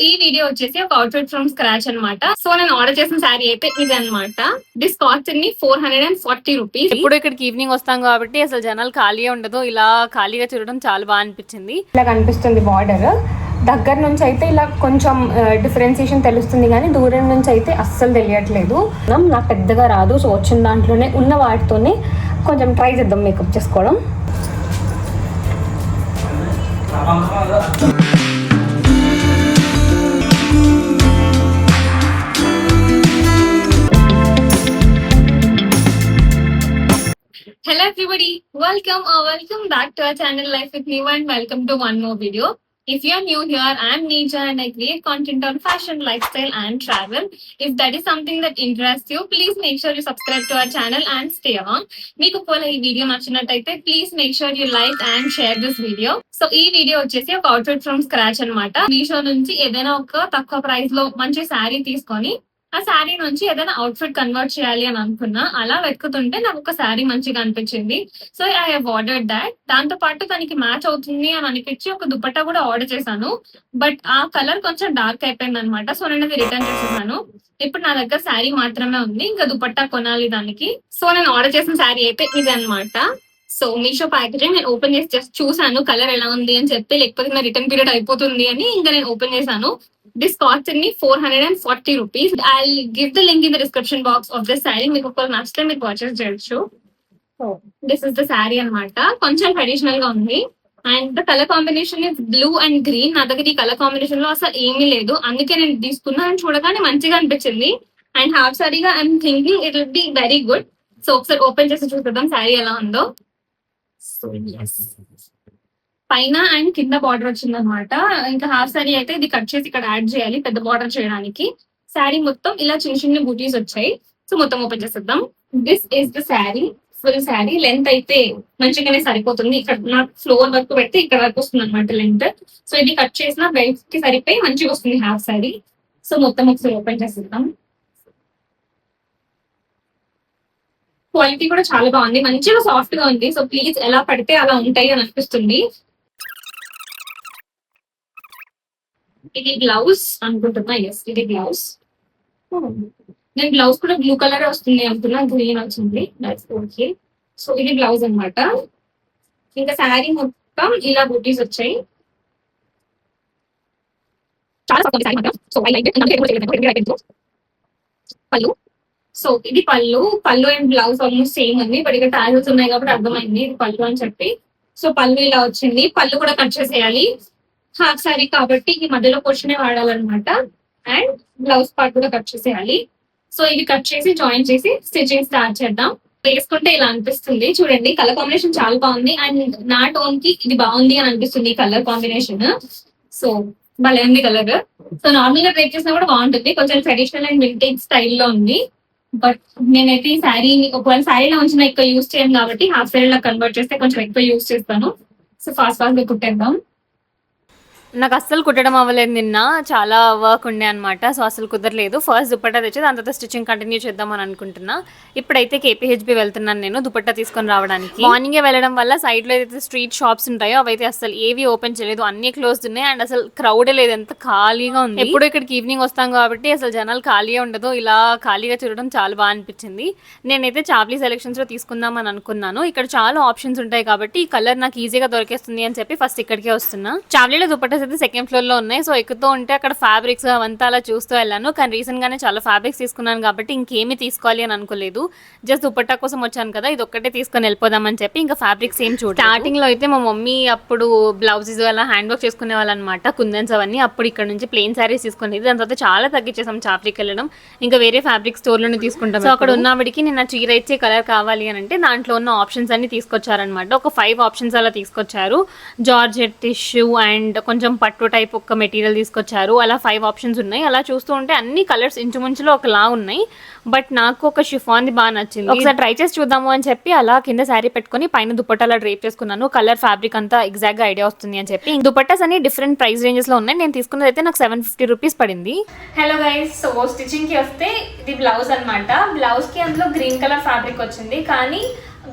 ఈ వీడియో వచ్చేసి ఒక అవుట్ఫిట్ ఫ్రమ్ స్క్రాచ్ అన్నమాట. సో నేను ఆర్డర్ చేసిన శారీ అయితే ఇది అన్నమాట. దిస్ కాస్ట్ ని 440 రూపీస్. ఇప్పుడు ఇక్కడికి ఈవినింగ్ వస్తాం కాబట్టి అసలు జనాలు ఖాళీగా ఉండదు. ఇలా ఖాళీగా చూడడం చాలా బాగా అనిపించింది. ఇలా కనిపిస్తుంది బార్డర్. దగ్గర నుంచి అయితే ఇలా కొంచెం డిఫరెన్సియేషన్ తెలుస్తుంది, కానీ దూరం నుంచి అయితే అస్సలు తెలియట్లేదు. నాకు పెద్దగా రాదు, సో వచ్చిన దాంట్లోనే ఉన్న వాటితోనే కొంచెం ట్రై చేద్దాం మేకప్ చేసుకోవడం. Hello everybody, welcome back to our channel Life with Niva and welcome to one more video. If you are new here, I am Neeja and I create content on fashion, lifestyle and travel. If that is something that interests you, please make sure you subscribe to our channel and stay on. మీకు ఒకవేళ ఈ video నచ్చినట్టయితే please make sure you like and share this video. So ఈ video వచ్చేసి ఒక outfit from scratch అన్నమాట. మీషో నుంచి ఏదైనా ఒక తక్కువ ప్రైస్ లో మంచి శారీ తీసుకొని ఆ శారీ నుంచి ఏదైనా అవుట్ఫిట్ కన్వర్ట్ చేయాలి అని అనుకున్నా. అలా వెతుకుతుంటే నాకు ఒక శారీ మంచిగా అనిపించింది. So I have ordered that. దాంతో పాటు దానికి మ్యాచ్ అవుతుంది అని అనిపించి ఒక దుపట్టా కూడా ఆర్డర్ చేశాను. బట్ ఆ కలర్ కొంచెం డార్క్ అయిపోయింది అనమాట. సో నేను అది రిటర్న్ చేసేసాను. ఇప్పుడు నా దగ్గర శారీ మాత్రమే ఉంది, ఇంకా దుపట్టా కొనాలి దానికి. సో నేను ఆర్డర్ చేసిన శారీ అయితే ఇది అనమాట. సో మీషో ప్యాకేజింగ్ నేను ఓపెన్ చేసి జస్ట్ చూసాను కలర్ ఎలా ఉంది అని చెప్పి, లేకపోతే నా రిటర్న్ పీరియడ్ అయిపోతుంది అని ఇంకా నేను ఓపెన్ చేశాను. This cost me 440 rupees. I'll give the link in the description box of this saree. మీకు ఒకవేళ నచ్చితే మీరు పర్చేస్ చేయొచ్చు. So this is the sari అన్నమాట. కొంచెం ట్రెడిషనల్ గా ఉంది and the colour combination is blue and green. నా దగ్గర ఈ కలర్ కాంబినేషన్ లో అసలు ఏమీ లేదు, అందుకే నేను తీసుకున్నాను. చూడగానే మంచిగా అనిపించింది అండ్ హాఫ్ సారీగా I'm thinking it will be very good. So ఒకసారి ఓపెన్ చేసి చూద్దాం శారీ ఎలా ఉందో. సో పైన అండ్ కింద బార్డర్ వచ్చింది అనమాట. ఇంకా హాఫ్ సారీ అయితే ఇది కట్ చేసి ఇక్కడ యాడ్ చేయాలి పెద్ద బార్డర్ చేయడానికి. శారీ మొత్తం ఇలా చిన్న చిన్న బూటీస్ వచ్చాయి. సో మొత్తం ఓపెన్ చేసేద్దాం. This is the sari. Full sari length అయితే మంచిగానే సరిపోతుంది. ఇక్కడ నాకు ఫ్లోర్ వరకు పెడితే ఇక్కడ వరకు వస్తుంది అనమాట లెంత్. సో ఇది కట్ చేసిన బెల్ట్ కి సరిపోయి మంచిగా వస్తుంది హాఫ్ శారీ. సో మొత్తం ఒకసారి ఓపెన్ చేసేద్దాం. క్వాలిటీ కూడా చాలా బాగుంది, మంచిగా సాఫ్ట్ గా ఉంది. సో ప్లీజ్ ఎలా పడితే అలా ఉంటాయి అని అనిపిస్తుంది. ఇది బ్లౌజ్ అనుకుంటున్నా. ఎస్, ఇది బ్లౌజ్. నేను బ్లౌజ్ కూడా బ్లూ కలర్ వస్తుంది అనుకున్నా, గ్రీన్ వచ్చింది. ఓకే. సో ఇది బ్లౌజ్ అనమాట. ఇంకా శారీ మొత్తం ఇలా బూటీస్ వచ్చాయి. పళ్ళు. సో ఇది పళ్ళు అండ్ బ్లౌజ్ ఆల్మోస్ట్ సేమ్ ఉంది, బట్ ఇక్కడ టాజల్స్ ఉన్నాయి కాబట్టి అర్థమైంది ఇది పళ్ళు అని చెప్పి. సో పళ్ళు ఇలా వచ్చింది. పళ్ళు కూడా కట్ చేసేయాలి, హాఫ్ శారీ కాబట్టి ఈ మధ్యలో పోర్షనే వాడాలన్నమాట. అండ్ బ్లౌజ్ పార్ట్ కూడా కట్ చేసేయాలి. సో ఇది కట్ చేసి జాయిన్ చేసి స్టిచింగ్ స్టార్ట్ చేద్దాం. వేసుకుంటే ఇలా అనిపిస్తుంది. చూడండి కలర్ కాంబినేషన్ చాలా బాగుంది అండ్ నా టోన్ కి ఇది బాగుంది అని అనిపిస్తుంది కలర్ కాంబినేషన్. సో భలే ఉంది కలర్. సో నార్మల్ గా ట్రై చేసినా కూడా బాగుంటుంది. కొంచెం ట్రెడిషనల్ అండ్ వింటేజ్ స్టైల్లో ఉంది. బట్ నేనైతే ఈ శారీని ఒకవేళ శారీలో ఉంచిన ఎక్కువ యూజ్ చేయను కాబట్టి హాఫ్ శారీ లా కన్వర్ట్ చేస్తే కొంచెం ఎక్కువ యూజ్ చేస్తాను. సో ఫాస్ట్ గా కుట్టేద్దాం. నాకు అస్సలు కుట్టడం అవ్వలేదు, నిన్న చాలా వర్క్ ఉండే అనమాట. సో అసలు కుదరలేదు. ఫస్ట్ దుపట్టా తెచ్చి దాని తర్వాత స్టిచ్చింగ్ కంటిన్యూ చేద్దామని అనుకుంటున్నా. ఇప్పుడైతే కేపీహెచ్బి వెళ్తున్నాను నేను దుపట్టా తీసుకొని రావడానికి. మార్నింగే వెళ్ళడం వల్ల సైడ్ లో ఏదైతే స్ట్రీట్ షాప్స్ ఉంటాయో అవైతే అసలు ఏవి ఓపెన్ చేయలేదు, అన్ని క్లోజ్డ్ ఉన్నాయి అండ్ అసలు క్రౌడే లేదు, ఎంత ఖాళీగా ఉంది. ఎప్పుడు ఇక్కడికి ఈవినింగ్ వస్తాం కాబట్టి అసలు జనాలు ఖాళీగా ఉండదు. ఇలా ఖాళీగా చూడడం చాలా బాగా అనిపించింది. నేనైతే చాప్లీ సెలెక్షన్స్ లో తీసుకుందామని అనుకున్నాను. ఇక్కడ చాలా ఆప్షన్స్ ఉంటాయి కాబట్టి ఈ కలర్ నాకు ఈజీగా దొరికేస్తుంది అని చెప్పి ఫస్ట్ ఇక్కడికే వస్తున్నా. చాప్లీలో దుపట్టా అయితే సెకండ్ ఫ్లోర్ లో ఉన్నాయి. సో ఎక్కుతూ ఉంటే అక్కడ ఫ్యాబ్రిక్స్ అవంతా అలా చూస్తూ వెళ్ళాను. కానీ రీసెంట్ గానే చాలా ఫ్యాబ్రిక్స్ తీసుకున్నాను కాబట్టి ఇంకేమీ తీసుకోవాలి అని అనుకోలేదు. జస్ట్ దుపట్టా కోసం వచ్చాను కదా, ఇది ఒక్కటే తీసుకొని వెళ్ళిపోదామని చెప్పి ఇంకా ఫ్యాబ్రిక్స్ ఏం చూడ. స్టార్టింగ్ లో అయితే మా మమ్మీ అప్పుడు బ్లౌజెస్ అలా హ్యాండ్ వర్క్ చేసుకునే వాళ్ళు అనమాట, కుందన్స్ అవన్నీ. అప్పుడు ఇక్కడ నుంచి ప్లెయిన్ శారీస్ తీసుకునేది. దాని తర్వాత చాలా తగ్గించేసాం చాప్లీకి వెళ్ళడం, ఇంకా వేరే ఫ్యాబ్రిక్ స్టోర్ లోనే తీసుకుంటాం. సో అక్కడ ఉన్నవాడికి నేను చీర ఇచ్చే కలర్ కావాలి అని అంటే దాంట్లో ఉన్న ఆప్షన్స్ అన్ని తీసుకొచ్చారనమాట. ఒక 5 ఆప్షన్స్ అలా తీసుకొచ్చారు. జార్జెట్ టిష్యూ అండ్ కొంచెం పట్టు టైప్ ఒక మెటీరియల్ తీసుకొచ్చారు. అలా 5 ఆప్షన్స్ ఉన్నాయి. అలా చూస్తూ ఉంటే అన్ని కలర్స్ ఇంచుమించులో ఒకలా ఉన్నాయి. బట్ నాకు ఒక షిఫాన్ బాగా నచ్చింది. ఒకసారి ట్రై చేసి చూద్దాము అని చెప్పి అలా కింద శారీ పెట్టుకుని పైన దుపట్టాలా డ్రేప్ చేసుకున్నాను. కలర్ ఫ్యాబ్రిక్ అంతా ఎగ్జాక్ట్ గా ఐడియా వస్తుంది అని చెప్పి. దుపట్టాస్ అన్ని డిఫరెంట్ ప్రైస్ రేంజెస్ లో ఉన్నాయి. నేను తీసుకున్నది అయితే నాకు 750 రూపీస్ పడింది. హలో గైస్, సో స్టిచ్చింగ్ కి వస్తే ఇది బ్లౌజ్ అనమాట. బ్లౌజ్ కి అందులో గ్రీన్ కలర్ ఫ్యాబ్రిక్ వచ్చింది, కానీ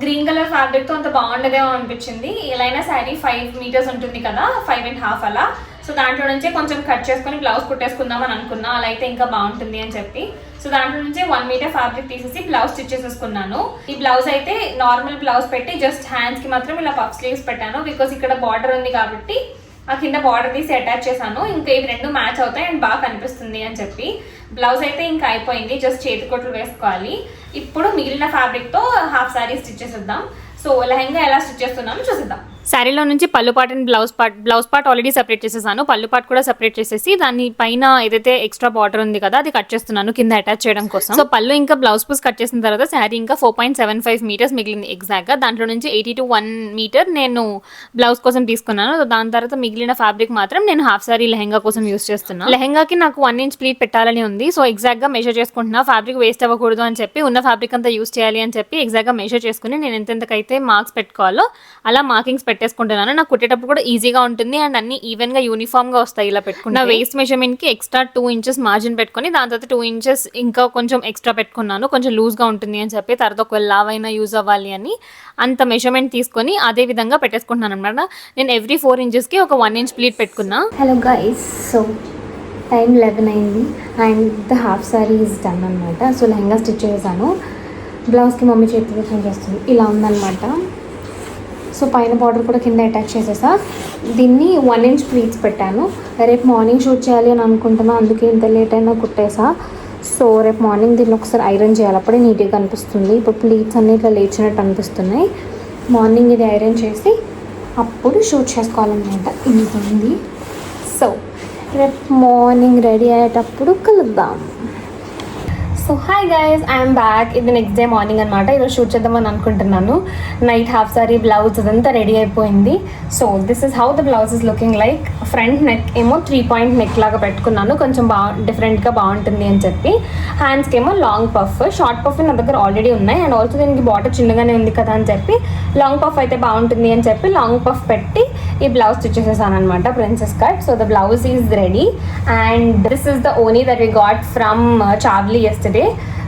గ్రీన్ కలర్ ఫ్యాబ్రిక్ తో అంత బాగుండదేమో అనిపించింది. ఎలా అయినా శారీ 5 మీటర్స్ ఉంటుంది కదా, 5.5 అలా. సో దాంట్లో నుంచే కొంచెం కట్ చేసుకొని బ్లౌజ్ కుట్టేసుకుందాం అని అనుకున్నా, అలా అయితే ఇంకా బాగుంటుంది అని చెప్పి. సో దాంట్లో నుంచే 1 మీటర్ ఫ్యాబ్రిక్ తీసేసి బ్లౌజ్ స్టిచ్ చేసేసుకున్నాను. ఈ బ్లౌజ్ అయితే నార్మల్ బ్లౌజ్ పెట్టి జస్ట్ హ్యాండ్స్ కి మాత్రం ఇలా పఫ్ స్లీవ్స్ పెట్టాను, బికాస్ ఇక్కడ బార్డర్ ఉంది కాబట్టి ఆ కింద బార్డర్ తీసి అటాచ్ చేశాను. ఇంకా ఇవి రెండు మ్యాచ్ అవుతాయి అండ్ బాగా కనిపిస్తుంది అని చెప్పి. బ్లౌజ్ అయితే ఇంకా అయిపోయింది, జస్ట్ చేతి కొట్లు వేసుకోవాలి. ఇప్పుడు మిగిలిన ఫ్యాబ్రిక్ తో హాఫ్ సారీ స్టిచ్ చేసేద్దాం. సో లెహంగా ఎలా స్టిచ్ చేస్తున్నామో చూసేద్దాం. శారీలో నుంచి పళ్ళు part and blouse part already separate చేసేసాను. పళ్ళు పార్ట్ కూడా సెపరేట్ చేసేసి దాని పైన ఏదైతే ఎక్స్ట్రా బార్డర్ ఉంది కదా అది కట్ చేస్తున్నాను కింద అటాచ్ చేయడం కోసం. సో పళ్ళు ఇంకా బ్లౌజ్ పీస్ కట్ చేసిన తర్వాత శారీ ఇంకా 4.75 మీటర్స్ మిగిలింది ఎగ్జాక్ట్ గా. దాంట్లో నుంచి 80 to 1 మీటర్ నేను బ్లౌజ్ కోసం తీసుకున్నాను. దాని తర్వాత మిగిలిన ఫ్యాబ్రిక్ మాత్రం నేను హాఫ్ సారీ లెహంగా కోసం యూస్ చేస్తున్నాను. లెహంగాకి నాకు 1 ఇంచ్ ప్లీట్ పెట్టాలని ఉంది. సో ఎగ్జాక్ట్ గా మెజర్ చేసుకుంటున్నా, ఫ్యాబ్రిక్ వేస్ట్ అవ్వకూడదు అని చెప్పి, ఉన్న ఫ్యాబ్రిక్ అంతా యూస్ చేయాలి అని చెప్పి ఎగ్జాక్ట్ గా మెజర్ చేసుకుని నేను ఎంతెంతకైతే మార్క్స్ పెట్టుకోవాలో అలా మార్కింగ్స్ పెట్టేసుకుంటున్నాను. నాకు కుట్టేటప్పుడు కూడా ఈజీగా ఉంటుంది అండ్ అన్ని ఈవెన్ గా యూనిఫామ్ గా వస్తాయి ఇలా పెట్టుకున్నా. వేస్ట్ మెజర్మెంట్ కి ఎక్స్ట్రా 2 ఇంచెస్ మార్జిన్ పెట్టుకుని దాని తర్వాత 2 ఇంచెస్ ఇంకా కొంచెం ఎక్స్ట్రా పెట్టుకున్నాను, కొంచెం లూజ్ గా ఉంటుంది అని చెప్పి. తర్వాత ఒకవేళ లావ్ అయినా యూజ్ అవ్వాలి అని అంత మెజర్మెంట్ తీసుకొని అదే విధంగా పెట్టేసుకుంటున్నాను అనమాట. నేను ఎవ్రీ 4 ఇంచెస్ కి ఒక 1 ఇంచ్ ప్లీట్ పెట్టుకున్నా. హలో గైస్, సో టైం 11 అయింది and the half sorry is done అనమాట. సో లెహంగా స్టిచ్ చేశాను. బ్లౌజ్కి మమ్మీ చేతితో చేస్తుంది, ఇలా ఉందన్నమాట. సో పైన బార్డర్ కూడా కింద అటాచ్ చేసేసా. దీన్ని 1 ఇంచ్ ప్లీట్స్ పెట్టాను. రేపు మార్నింగ్ షూట్ చేయాలి అని అనుకుంటున్నా, అందుకే ఇంత లేట్ అయినా కుట్టేసా. సో రేపు మార్నింగ్ దీన్ని ఒకసారి ఐరన్ చేయాలి, అప్పుడే నీట్గా కనిపిస్తుంది. ఇప్పుడు ప్లీట్స్ అన్ని ఇట్లా లేచినట్టు అనిపిస్తున్నాయి. మార్నింగ్ ఇది ఐరన్ చేసి అప్పుడు షూట్ చేసుకోవాలన్నమాట. ఇంత ఉంది. సో రేపు మార్నింగ్ రెడీ అయ్యేటప్పుడు కలుద్దాం. So hi guys, I'm back. ఇది నెక్స్ట్ డే మార్నింగ్ అనమాట. ఈరోజు షూట్ చేద్దామని అనుకుంటున్నాను. నైట్ హాఫ్ సారీ బ్లౌజ్ అదంతా రెడీ అయిపోయింది. So this is how the blouse is looking like. Front neck ఏమో 3 పాయింట్ నెక్ లాగా పెట్టుకున్నాను, కొంచెం డిఫరెంట్గా బాగుంటుంది అని చెప్పి. హ్యాండ్స్కి ఏమో లాంగ్ పఫ్, షార్ట్ పఫ్ నా దగ్గర ఆల్రెడీ ఉన్నాయి అండ్ ఆల్సో దీనికి బార్డర్ చిన్నగానే ఉంది కదా అని చెప్పి లాంగ్ పఫ్ అయితే బాగుంటుంది అని చెప్పి లాంగ్ పఫ్ పెట్టి ఈ బ్లౌజ్ స్టిచ్ చేసేసాను అనమాట, princess cut. So the blouse is ready and this is the ఓనీ దట్ వి గాట్ ఫ్రమ్ చావ్లీ yesterday.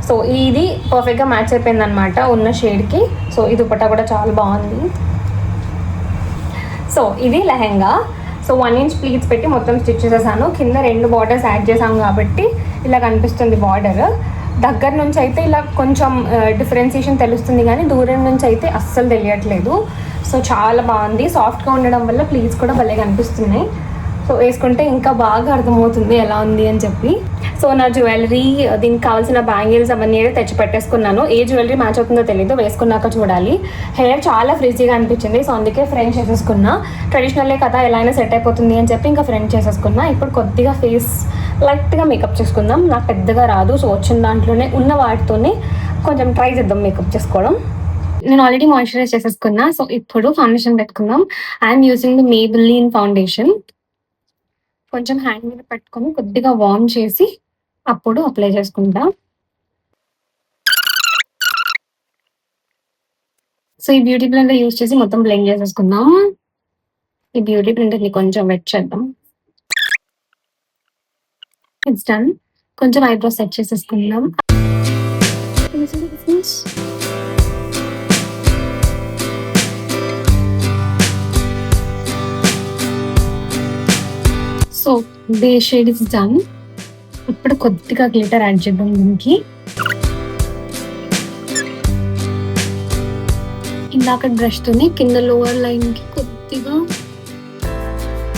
సో ఇది పర్ఫెక్ట్గా మ్యాచ్ అయిపోయింది అనమాట ఉన్న షేడ్కి. సో ఈ దుపట్టా కూడా చాలా బాగుంది. సో ఇది లెహంగా. సో 1 ఇంచ్ ప్లీట్స్ పెట్టి మొత్తం స్టిచ్ చేసేసాను. కింద 2 బార్డర్స్ యాడ్ చేసాం కాబట్టి ఇలా కనిపిస్తుంది బార్డర్. దగ్గర నుంచి అయితే ఇలా కొంచెం డిఫరెన్సియేషన్ తెలుస్తుంది కానీ దూరం నుంచి అయితే అస్సలు తెలియట్లేదు. సో చాలా బాగుంది. సాఫ్ట్గా ఉండడం వల్ల ప్లీట్స్ కూడా భలే కనిపిస్తున్నాయి. సో వేసుకుంటే ఇంకా బాగా అర్థమవుతుంది ఎలా ఉంది అని చెప్పి. సో నా జ్యువెలరీ, దీనికి కావాల్సిన బ్యాంగిల్స్ అవన్నీ అయితే తెచ్చి పెట్టేసుకున్నాను. ఏ జ్యువెలరీ మ్యాచ్ అవుతుందో తెలీదు, వేసుకున్నాక చూడాలి. హెయిర్ చాలా ఫ్రీజీగా అనిపించింది, సో అందుకే ఫ్రెండ్ చేసేసుకున్నా. ట్రెడిషనలే కదా, ఎలా అయినా సెట్ అయిపోతుంది అని చెప్పి ఇంకా ఫ్రెండ్ చేసేసుకున్నా. ఇప్పుడు కొద్దిగా ఫేస్ లైట్గా మేకప్ చేసుకుందాం. నాకు పెద్దగా రాదు, సో వచ్చిన దాంట్లోనే ఉన్న వాటితోనే కొంచెం ట్రై చేద్దాం మేకప్ చేసుకోవడం. నేను ఆల్రెడీ మాయిశ్చరైజ్ చేసేసుకున్నా. సో ఇప్పుడు ఫౌండేషన్ పెట్టుకుందాం. I'm using the Maybelline foundation. కొంచెం హ్యాండ్ మీద పెట్టుకొని కొద్దిగా వార్మ్ చేసి అప్పుడు అప్లై చేసుకుంటా. సో ఈ బ్యూటీ బ్లెండర్ యూజ్ చేసి మొత్తం బ్లెండ్ చేసేసుకుందాం. ఈ బ్యూటీ బ్లెండర్ని కొంచెం వెట్ చేద్దాం. It's done. కొంచెం ఐబ్రో సెట్ చేసేసుకుందాం. So base shade is done. ఇప్పుడు కొద్దిగా గ్లిటర్ యాడ్ చేద్దాం దీనికి. ఇందాక బ్రష్ తోని కింద లోవర్ లైన్ కి కొద్దిగా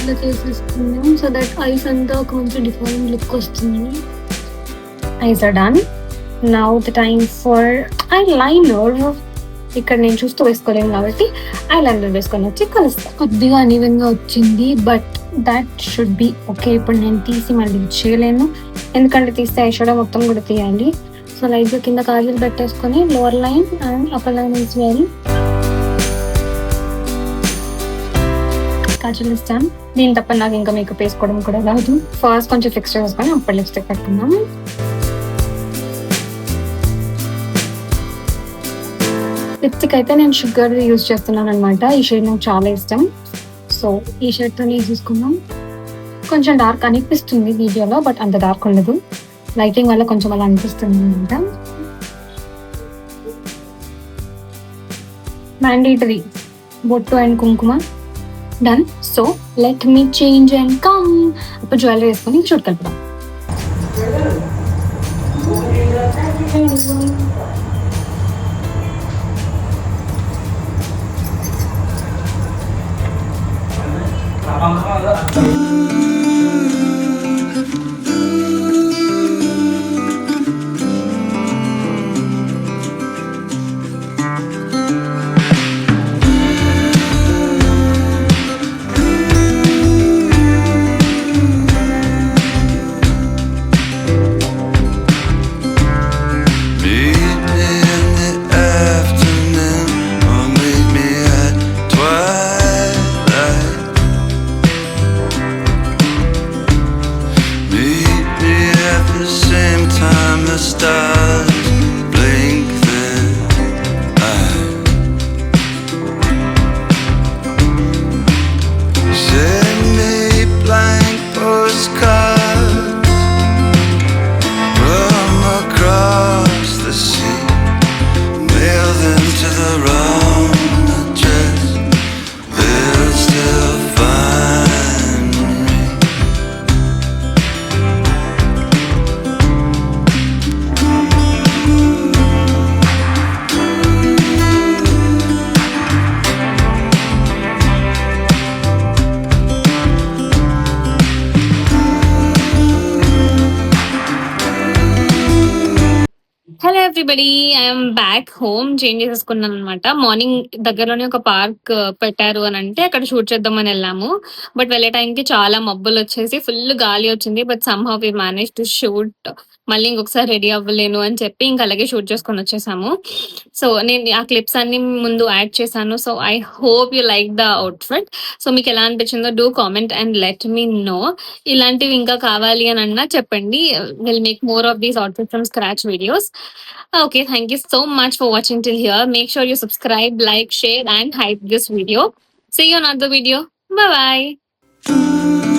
ఇలా చేసేసుకుందాం, సో దట్ ఐస్ అంతా ఒక మంచి డిఫరెంట్ లుక్ వస్తుంది. Eyes are done. Now the time for eyeliner. ఇక్కడ నేను చూస్తూ వేసుకోలేను కాబట్టి ఐ లైనర్ వేసుకొని వచ్చి కలుస్తాను. కొద్దిగా అన్ఈవెన్ గా వచ్చింది, but that should be okay. ఇప్పుడు నేను తీసి మళ్ళీ చేయలేను, ఎందుకంటే తీస్తే ఐ షాడో మొత్తం కూడా తీయాలి. సో లైట్గా కింద కాజల్ పెట్టేసుకొని lower line and upper line వేయాలి. కాజల్ ఇస్తాను. దీని తప్ప నాకు ఇంకా మేకప్ వేసుకోవడం కూడా రాదు. ఫస్ట్ కొంచెం ఫిక్స్ చేసుకొని అప్పుడు లిప్స్టిక్ పెట్టుకుందాం. లిప్స్టిక్ అయితే నేను షుగర్ యూజ్ చేస్తున్నాను అనమాట. ఈ షేడ్ నాకు చాలా ఇష్టం. సో ఈ షేడ్తోనే తీసుకుందాం. కొంచెం డార్క్ అనిపిస్తుంది వీడియోలో, బట్ అంత డార్క్ ఉండదు. లైటింగ్ వల్ల కొంచెం అలా అనిపిస్తుంది అనమాట. మ్యాండేటరీ బొట్టు అండ్ కుంకుమ. Done. So let me change and come. ఇప్పుడు జ్యువెలరీ వేసుకొని shoot కలుపుదాం. Meet me in the afternoon, or meet me at twilight. Meet me at the same time the stars blink their eyes. Send me blank postcards from across the sea. Mail them to the wrong address. They'll still find me. Hello everybody, I'm back home. Change చేసేసుకున్నాను అనమాట. Morning దగ్గరలోనే ఒక park పెట్టారు అని అంటే అక్కడ shoot చేద్దామని వెళ్ళాము. బట్ వెళ్ళే టైంకి చాలా మబ్బులు వచ్చేసి ఫుల్ గాలి వచ్చింది. But somehow we manage to shoot. మళ్ళీ ఇంకొకసారి రెడీ అవ్వలేను అని చెప్పి ఇంకా అలాగే షూట్ చేసుకొని వచ్చేసాము. సో నేను ఆ క్లిప్స్ అన్ని ముందు యాడ్ చేశాను. So I hope you like the outfit. So మీకు ఎలా అనిపించిందో do comment and let me know. ఇలాంటివి ఇంకా కావాలి అని అన్నా చెప్పండి. Will make more of these outfit from scratch videos. Okay, thank you so much for watching till here. Make sure you subscribe, like, share, and hype this video. See you in another video. Bye bye.